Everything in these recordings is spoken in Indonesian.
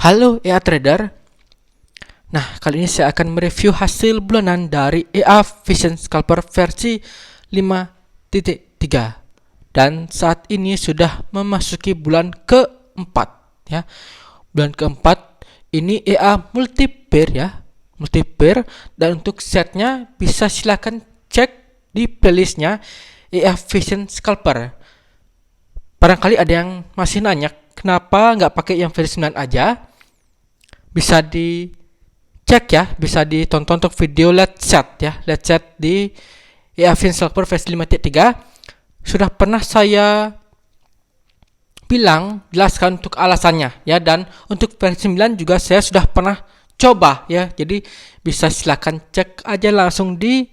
Halo EA Trader. Nah, kali ini saya akan mereview hasil bulanan dari EA Vision Scalper versi 5.3 dan saat ini sudah memasuki bulan keempat ya. Bulan keempat ini EA multipair ya, multipair, dan untuk setnya bisa silakan cek di playlistnya EA Vision Scalper. Barangkali ada yang masih nanya kenapa nggak pakai yang versi 9 aja. Bisa dicek ya, bisa ditonton untuk video let's chat ya, let's chat di EA Vision Scalper versi 5.3. Sudah pernah saya jelaskan untuk alasannya ya, dan untuk versi 9 juga saya sudah pernah coba ya. Jadi bisa silakan cek aja langsung di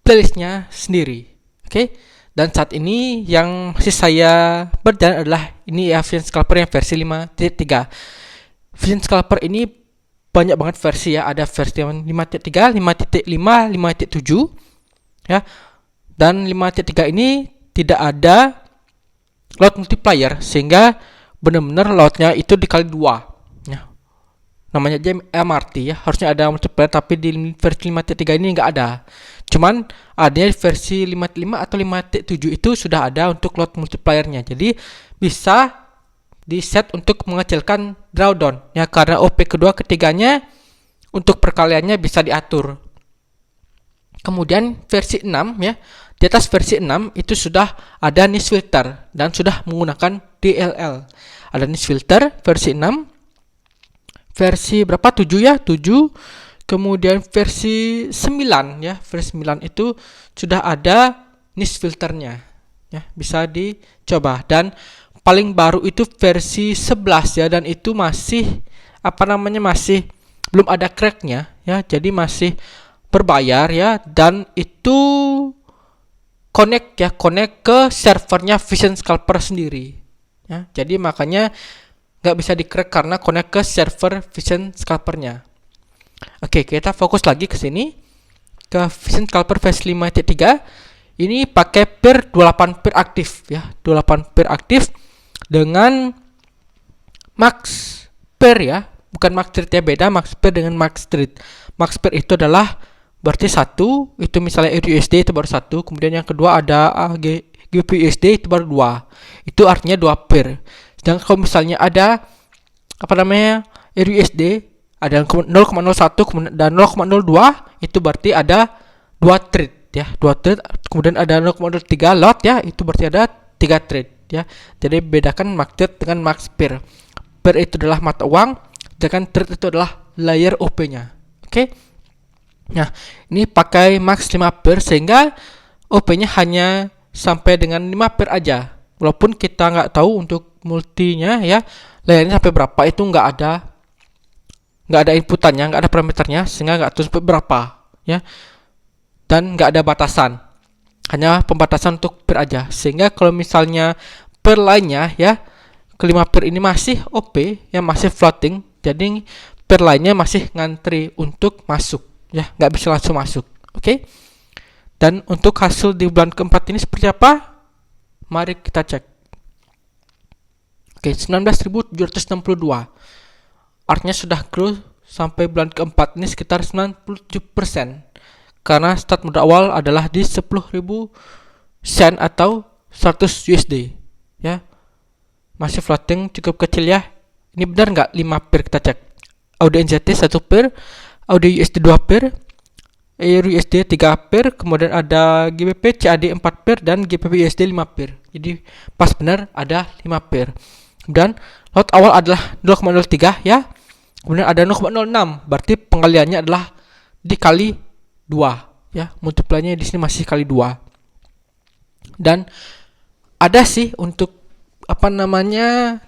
playlistnya sendiri. Oke. Dan saat ini yang masih saya berjalan adalah ini EA Vision Scalper yang versi 5.3. Vision Scalper ini banyak banget versi ya, ada versi 5.3, 5.5, 5.7 ya. Dan 5.3 ini tidak ada load multiplier sehingga benar-benar loadnya itu dikali 2 ya. Namanya aja MRT ya, harusnya ada multiplier, tapi di versi 5.3 ini nggak ada. Cuman adanya versi 5.5 atau 5.7 itu sudah ada untuk load multipliernya. Jadi bisa di set untuk mengecilkan drawdown ya, karena OP kedua ketiganya untuk perkaliannya bisa diatur. Kemudian versi 6 ya, di atas versi 6 itu sudah ada niche filter dan sudah menggunakan DLL. Ada niche filter versi 6, versi berapa, 7 ya, 7. Kemudian versi 9 ya, versi 9 itu sudah ada niche filternya ya, bisa dicoba. Dan paling baru itu versi 11 ya, dan itu masih masih belum ada cracknya ya, jadi masih berbayar ya, dan itu connect ke servernya Vision Scalper sendiri ya. Jadi makanya nggak bisa di crack karena connect ke server Vision Scalpernya. Oke, kita fokus lagi ke sini ke Vision Scalper versi 5.3. ini pakai pair 28 pair aktif ya, 28 pair aktif dengan max pair ya, bukan max trade ya, beda max pair dengan max trade. Max pair itu adalah berarti satu, itu misalnya EURUSD itu baru satu, kemudian yang kedua ada GBPUSD itu baru 2, itu artinya 2 pair. Sedangkan kalau misalnya ada EURUSD ada 0,01 dan 0,02, itu berarti ada 2 trade ya, 2 trade. Kemudian ada 0,03 lot ya, itu berarti ada 3 trade ya. Jadi bedakan max trade dengan max pair. Pair itu adalah mata uang, sedangkan trade itu adalah layer OP-nya. Oke. Nah, ini pakai max 5 pair sehingga OP-nya hanya sampai dengan 5 pair aja. Walaupun kita nggak tahu untuk multinya ya, layernya sampai berapa, itu nggak ada inputannya, nggak ada parameternya, sehingga nggak tahu berapa ya. Dan nggak ada batasan, hanya pembatasan untuk pair aja. Sehingga kalau misalnya pair lainnya ya, kelima pair ini masih OP yang masih floating, jadi pair lainnya masih ngantri untuk masuk ya, nggak bisa langsung masuk. Oke. Dan untuk hasil di bulan keempat ini seperti apa, mari kita cek. Oke, 19.762, artinya sudah grow sampai bulan keempat ini sekitar 97%. Karena start modal awal adalah di 10.000 sen atau 100 USD ya. Masih floating, cukup kecil ya. Ini benar nggak 5 pair, kita cek. AUD NZT 1 pair, AUD USD 2 pair, EURUSD 3 pair, kemudian ada GBP CAD 4 pair dan GBP USD 5 pair. Jadi pas benar ada 5 pair. Kemudian lot awal adalah 0,03 ya. Kemudian ada 0,06, berarti pengaliannya adalah dikali 2 ya, multiplier-nya di sini masih kali 2. Dan ada sih untuk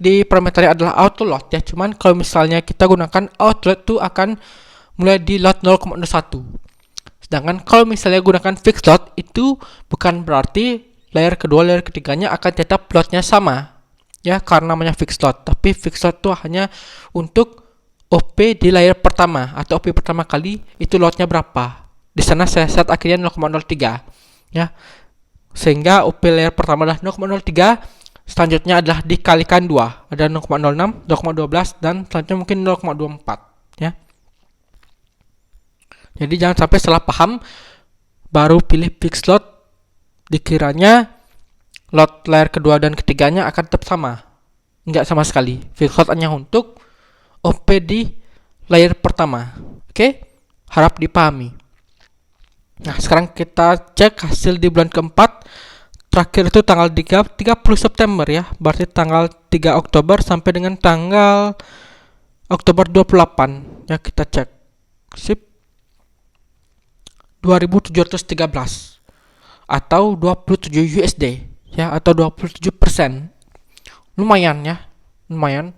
di parameternya adalah auto load ya, cuman kalau misalnya kita gunakan auto load itu akan mulai di load 0,01. Sedangkan kalau misalnya gunakan fixed load itu bukan berarti layer kedua, layer ketiganya akan tetap loadnya sama ya, karena namanya fixed load. Tapi fixed load itu hanya untuk OP di layer pertama atau OP pertama kali itu loadnya berapa. Di sana saya set akhirnya 0,03 ya, sehingga OP layer pertama adalah 0,03 selanjutnya adalah dikalikan 2. Ada 0,06, 0,12, dan selanjutnya mungkin 0,24 ya. Jadi jangan sampai salah paham baru pilih fixed lot, dikiranya lot layer kedua dan ketiganya akan tetap sama. Enggak sama sekali. Fixed lot hanya untuk OP di layer pertama. Oke? Harap dipahami. Nah, sekarang kita cek hasil di bulan keempat. Terakhir itu tanggal 30 September ya. Berarti tanggal 3 Oktober sampai dengan tanggal Oktober 28. Ya, kita cek. Sip. 2.713 atau 27 USD ya, atau 27%. Lumayan ya. Lumayan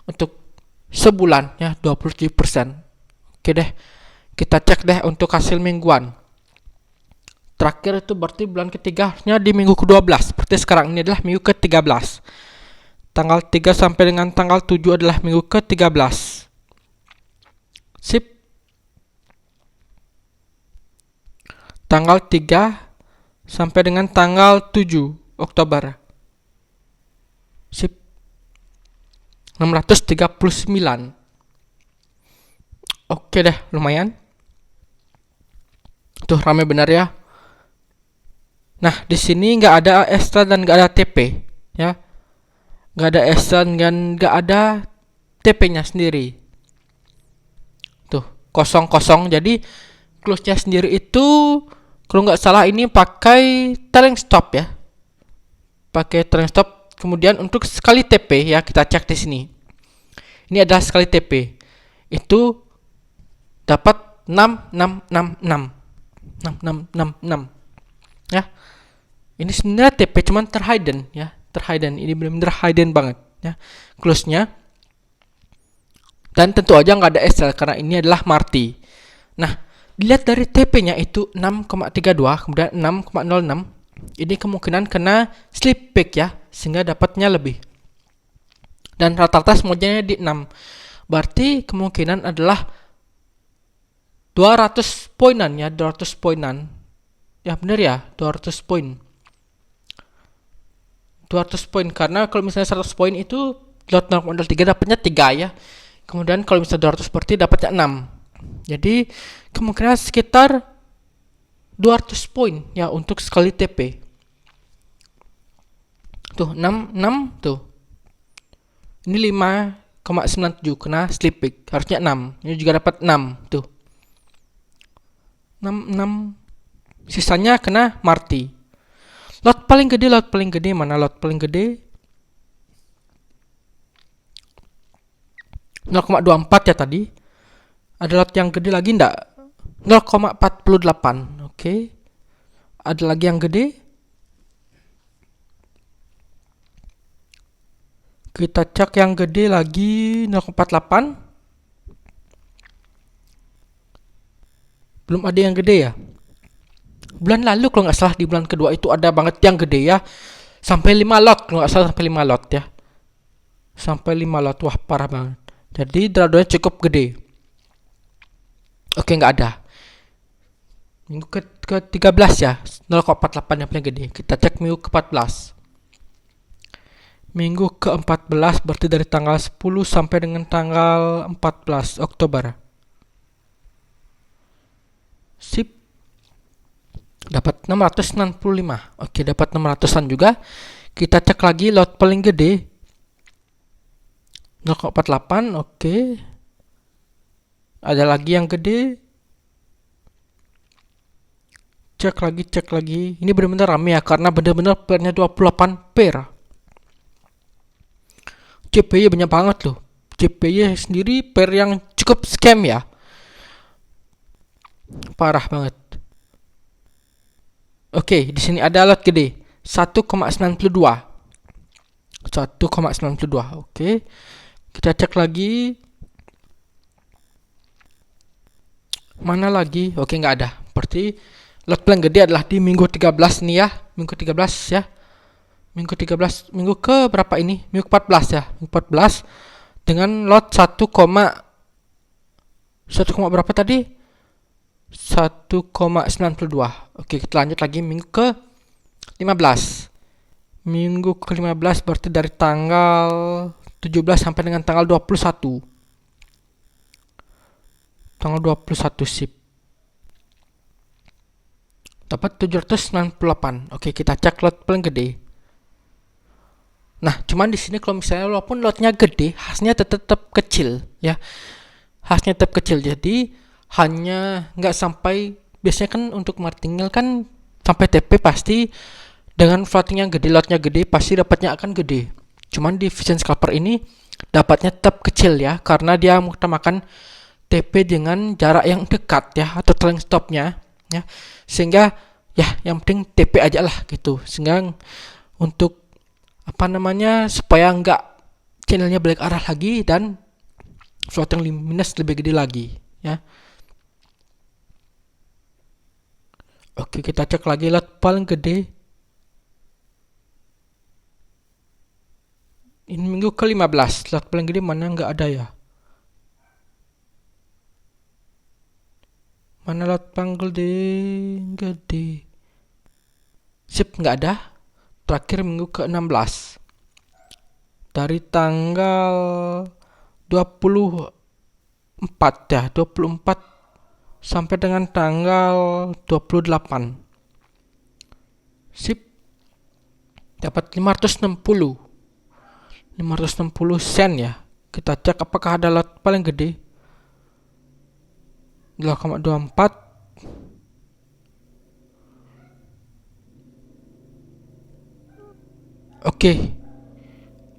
untuk sebulan ya, 27%. Oke deh. Kita cek deh untuk hasil mingguan. Terakhir itu berarti bulan ketiganya di minggu ke-12. Berarti sekarang ini adalah minggu ke-13. Tanggal 3 sampai dengan tanggal 7 adalah minggu ke-13. Sip. Tanggal 3 sampai dengan tanggal 7 Oktober. Sip. 639. Oke deh, lumayan. Tuh rame benar ya. Nah, di sini nggak ada extra dan nggak ada TP, ya. Nggak ada extra dan nggak ada TP-nya sendiri. Tuh, kosong-kosong. Jadi, close-nya sendiri itu, kalau nggak salah ini pakai trailing stop ya. Pakai trailing stop. Kemudian untuk sekali TP ya, kita cek di sini. Ini adalah sekali TP. Itu dapat 6666. 6666. Ya. Ini sebenarnya TP cuman terhidden ya, terhidden. Ini benar-benar hidden banget ya, close-nya. Dan tentu aja nggak ada SL karena ini adalah Marti. Nah, dilihat dari TP-nya itu 6,32, kemudian 6,06. Ini kemungkinan kena slip back ya, sehingga dapatnya lebih. Dan rata-rata semuanya di 6. Berarti kemungkinan adalah 200 poinan ya, 200 poinan. Ya benar ya, 200 poin. 200 poin, karena kalau misalnya 100 poin itu lot 0,03 dapatnya 3 ya. Kemudian kalau misalnya 200 berarti dapatnya 6. Jadi kemungkinan sekitar 200 poin ya untuk sekali TP. Tuh 6 tuh. Ini 5,97 kena slip back. Harusnya 6. Ini juga dapat 6 tuh. 6. Sisanya kena Marti. Lot paling gede mana lot paling gede? 0,24 ya tadi. Ada lot yang gede lagi enggak? 0,48. Oke. Ada lagi yang gede? Kita cek yang gede lagi 0,48. Belum ada yang gede ya? Bulan lalu kalau nggak salah di bulan kedua itu ada banget yang gede ya. Sampai 5 lot kalau nggak salah, sampai 5 lot ya. Sampai 5 lot, wah parah banget. Jadi dradonya cukup gede. Oke, nggak ada. Minggu ke-13 ya, 0,48 yang paling gede. Kita cek minggu ke-14. Minggu ke-14 berarti dari tanggal 10 sampai dengan tanggal 14 Oktober. Sip. Dapat 665. Oke, dapat 600-an juga. Kita cek lagi lot paling gede 0,48. Oke. Ada lagi yang gede. Cek lagi. Ini benar-benar rame ya, karena benar-benar pairnya 28 pair. CPY banyak banget loh. CPY sendiri pair yang cukup scam ya. Parah banget. Oke, di sini ada lot gede 1,92. 1,92. Oke. Kita cek lagi. Mana lagi? Oke, nggak ada. Berarti lot paling gede adalah di minggu 13 nih ya. Minggu 13 ya. Minggu 13, minggu ke berapa ini? Minggu 14 ya. Minggu 14 dengan lot 1, berapa tadi? 1,92. Oke, kita lanjut lagi minggu ke 15. Minggu ke-15 berarti dari tanggal 17 sampai dengan tanggal 21. Tanggal 21 sip. Dapat 798. Oke, kita cek lot paling gede. Nah, cuman di sini kalau misalnya walaupun lotnya gede, hasilnya tetap kecil ya. Hasilnya tetap kecil. Jadi hanya nggak sampai, biasanya kan untuk martingale kan sampai TP pasti dengan floating yang gede, lotnya gede, pasti dapatnya akan gede. Cuman di Vision Scalper ini dapatnya tetap kecil ya, karena dia mengutamakan TP dengan jarak yang dekat ya, atau trailing stopnya ya, sehingga ya yang penting TP aja lah gitu, sehingga untuk apa namanya, supaya nggak channelnya balik arah lagi dan floating minus lebih gede lagi ya. Oke, kita cek lagi lot paling gede. Ini minggu ke-15, lot paling gede mana, nggak ada ya. Mana lot paling gede? Sip, nggak ada. Terakhir minggu ke-16. Dari tanggal 24 ya, 24 sampai dengan tanggal 28. Sip, dapat 560 sen ya. Kita cek apakah ada lot paling gede. 0,24. Oke,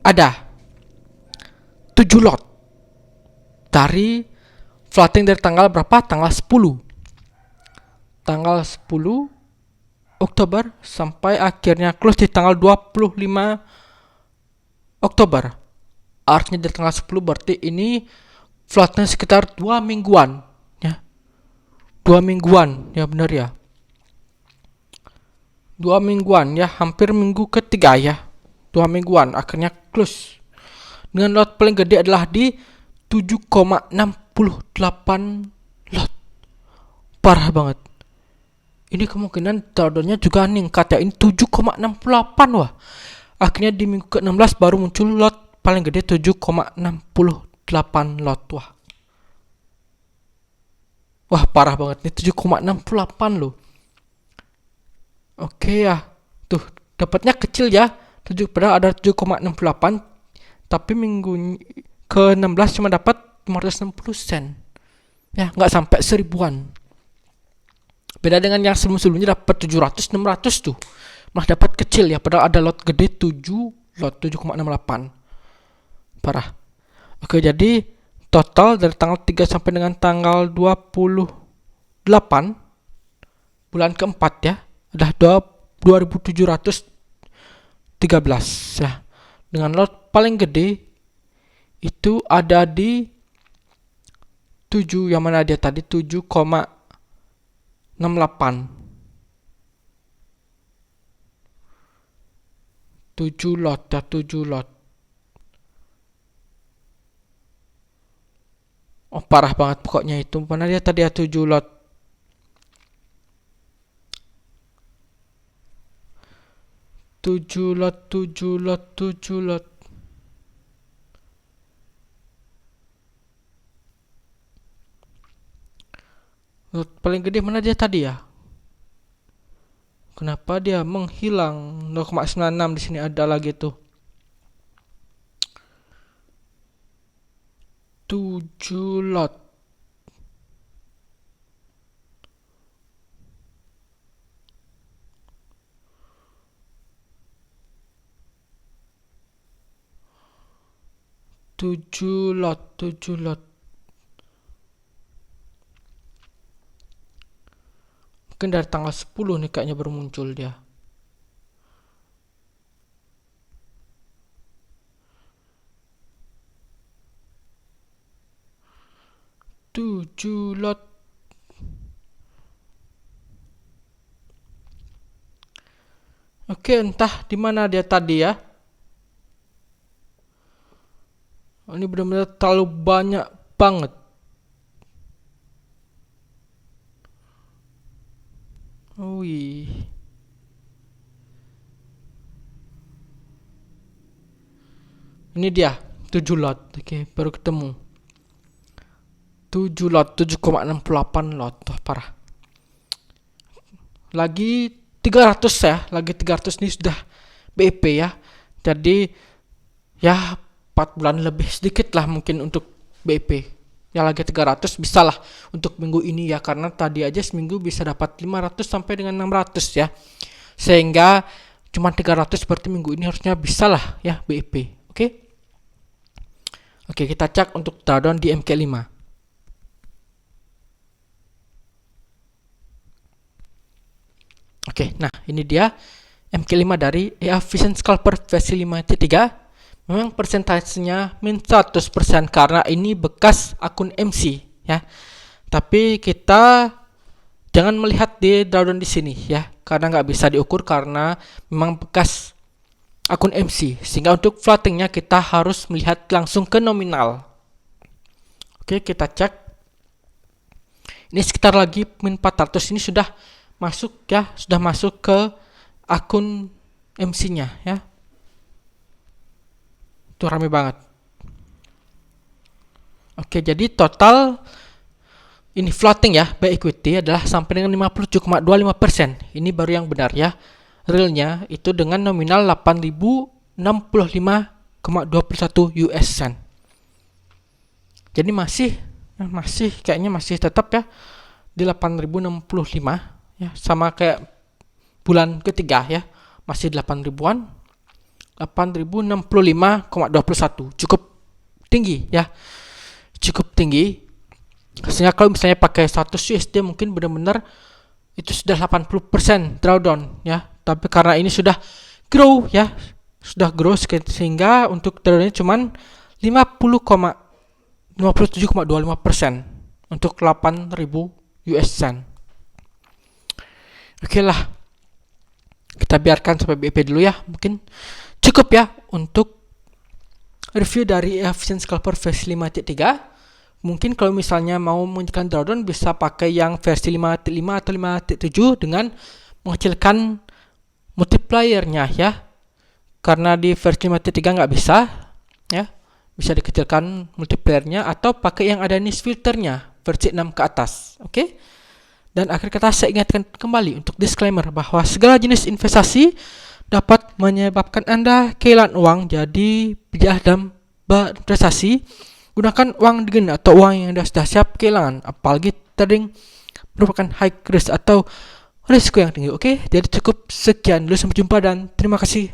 ada 7 lot dari floating dari tanggal berapa? Tanggal 10. Tanggal 10 Oktober sampai akhirnya close di tanggal 25 Oktober. Artinya dari tanggal 10 berarti ini floatnya sekitar 2 mingguan ya. 2 mingguan ya, benar ya. 2 mingguan ya, hampir minggu ketiga ya. 2 mingguan akhirnya close. Dengan lot paling gede adalah di 7,68 lot. Parah banget. Ini kemungkinan drawdownnya juga meningkat ya. Ini 7,68. Wah. Akhirnya di minggu ke-16 baru muncul lot paling gede 7,68 lot. Wah. Wah, parah banget nih, 7,68 loh. Oke ya. Tuh, dapatnya kecil ya. Padahal ada 7,68, tapi minggu ke-16 cuma dapat 560 sen. Ya, nggak sampai seribuan. Beda dengan yang sebelum-sebelumnya dapat 700, 600 tuh. Malah dapat kecil ya, padahal ada lot gede 7,68. Parah. Oke, jadi total dari tanggal 3 sampai dengan tanggal 28 bulan keempat ya, ada 2.713 ya. Dengan lot paling gede itu ada di 7, yang mana dia tadi 7,68. 7 lot ya, 7 lot. Oh, parah banget pokoknya itu. Mana dia tadi ya, 7 lot. 7 lot, 7 lot, 7 lot. Lot paling gede mana dia tadi ya? Kenapa dia menghilang? 0,96 di sini ada lagi tuh. 7 lot. Tujuh lot, 7 lot. Mungkin dari tanggal 10 nih kayaknya baru muncul dia. 7 lot. Oke, entah di mana dia tadi ya. Ini benar-benar terlalu banyak banget. Wih. Ini dia 7 lot. Oke, baru ketemu 7 lot, 7,68 lot. Tuh, parah. Lagi 300 ya, lagi 300 nih sudah BEP ya. Jadi ya 4 bulan lebih sedikit lah mungkin untuk BEP. Ya lagi 300 bisa lah untuk minggu ini ya, karena tadi aja seminggu bisa dapat 500 sampai dengan 600 ya. Sehingga cuma 300 berarti minggu ini harusnya bisa lah ya BEP. Oke. Oke, kita cek untuk drawdown di MK5. Oke, nah ini dia MK5 dari EA Vision Scalper versi 5.3. Memang persentasenya min 100% karena ini bekas akun MC ya. Tapi kita jangan melihat di drawdown di sini ya, karena nggak bisa diukur karena memang bekas akun MC. Sehingga untuk floatingnya kita harus melihat langsung ke nominal. Oke, kita cek. Ini sekitar lagi min 400, ini sudah masuk ya, sudah masuk ke akun MC-nya ya. Itu rame banget. Oke, jadi total ini floating ya by equity adalah sampai dengan 57,25%. Ini baru yang benar ya. Realnya itu dengan nominal 8.065,21 US cent. Jadi masih kayaknya masih tetap ya di 8.065 ya, sama kayak bulan ketiga ya, masih 8.000-an. 8.065,21 cukup tinggi ya, cukup tinggi. Sehingga kalau misalnya pakai 100 USD mungkin benar-benar itu sudah 80% drawdown ya. Tapi karena ini sudah grow ya, sudah grow sehingga untuk drawdownnya cuman 57,25% untuk 8.000 US cent. Oke lah, kita biarkan sampai BEP dulu ya. Mungkin cukup ya untuk review dari Vision Scalper versi 5.3. Mungkin kalau misalnya mau menunjukkan drawdown bisa pakai yang versi 5.5 atau 5.7 dengan mengecilkan multipliernya ya. Karena di versi 5.3 nggak bisa ya. Bisa dikecilkan multipliernya atau pakai yang ada niche filternya versi 6 ke atas. Oke? Dan akhir kata saya ingatkan kembali untuk disclaimer bahwa segala jenis investasi dapat menyebabkan Anda kehilangan uang. Jadi bijak dalam berinvestasi, gunakan uang dingin atau uang yang sudah siap kehilangan, apalagi trading merupakan high risk atau risiko yang tinggi. Oke, jadi cukup sekian dulu, sampai jumpa dan terima kasih.